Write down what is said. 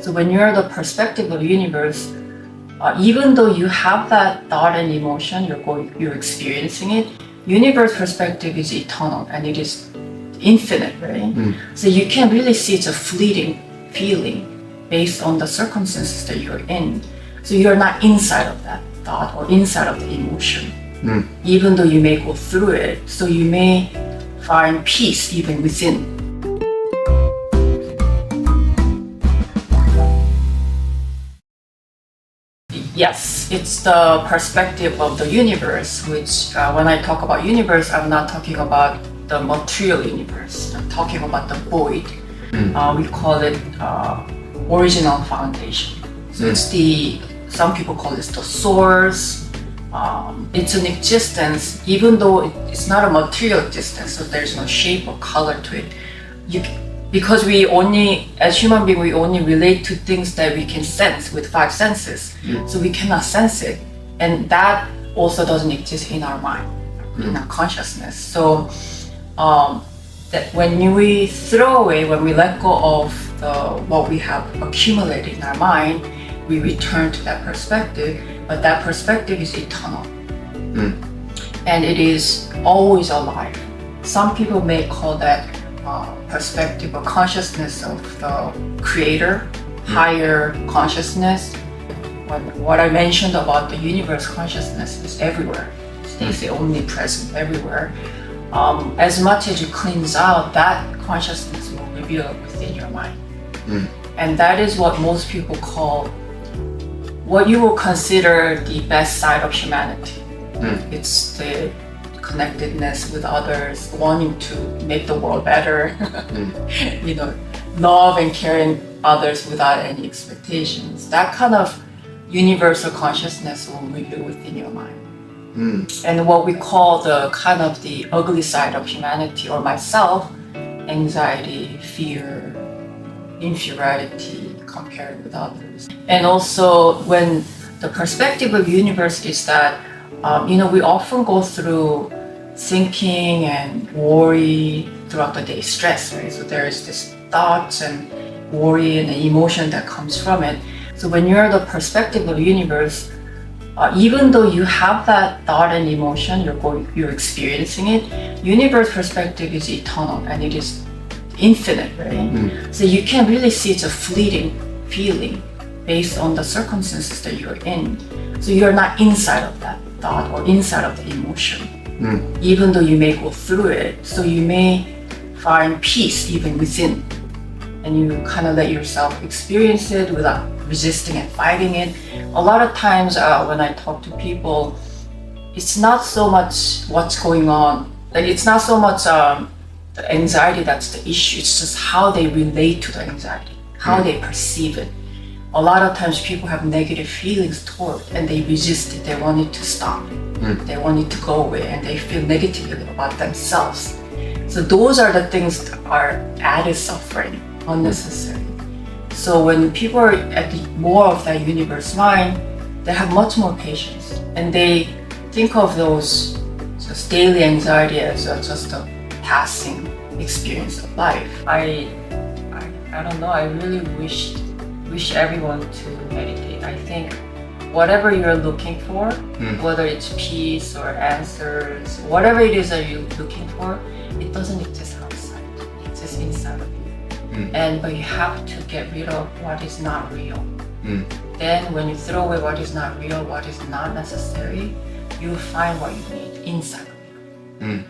So when you're the perspective of the universe, even though you have that thought and emotion, you're experiencing it. Universe perspective is eternal and it is infinite, right? So you can really see it's a fleeting feeling based on the circumstances that you're in. So you're not inside of that thought or inside of the emotion, even though you may go through it. So you may find peace even within. Yes, it's the perspective of the universe, which when I talk about universe, I'm not talking about the material universe. I'm talking about the void. We call it original foundation. So it's some people call it the source. It's an existence, even though it's not a material existence, so there's no shape or color to it. Because as human beings, we only relate to things that we can sense with 5 senses. So we cannot sense it. And that also doesn't exist in our mind, in our consciousness. So that when we throw away, when we let go of what we have accumulated in our mind, we return to that perspective. But that perspective is eternal. And it is always alive. Some people may call that perspective or consciousness of the creator, higher consciousness. What I mentioned about the universe consciousness is everywhere. They say omnipresent everywhere. As much as you cleanse out, that consciousness will reveal within your mind. And that is what most people call what you will consider the best side of humanity. It's the connectedness with others, wanting to make the world better, love and caring others without any expectations. That kind of universal consciousness will reveal within your mind. And what we call the kind of the ugly side of humanity or myself, anxiety, fear, inferiority compared with others. And also when the perspective of the universe is that we often go through thinking and worry throughout the day, stress, right? So there is this thoughts and worry and the emotion that comes from it. So when you're the perspective of the universe, even though you have that thought and emotion, you're experiencing it, universe perspective is eternal and it is infinite, right? So you can really see it's a fleeting feeling based on the circumstances that you're in. So you're not inside of that thought or inside of the emotion, even though you may go through it. So you may find peace even within, and you kind of let yourself experience it without resisting and fighting it. A lot of times when I talk to people, it's not so much what's going on, like it's not so much the anxiety that's the issue, it's just how they relate to the anxiety, how they perceive it. A lot of times people have negative feelings toward and they resist it, they want it to stop, they want it to go away, and they feel negatively about themselves. So those are the things that are added suffering, unnecessary. So when people are at more of that universe mind, they have much more patience and they think of those just daily anxiety as just a passing experience of life. I don't know, I really wish everyone to meditate. I think whatever you're looking for, whether it's peace or answers, whatever it is that you're looking for, it doesn't exist outside, it exists inside of you. But you have to get rid of what is not real. Then when you throw away what is not real, what is not necessary, you will find what you need inside of you.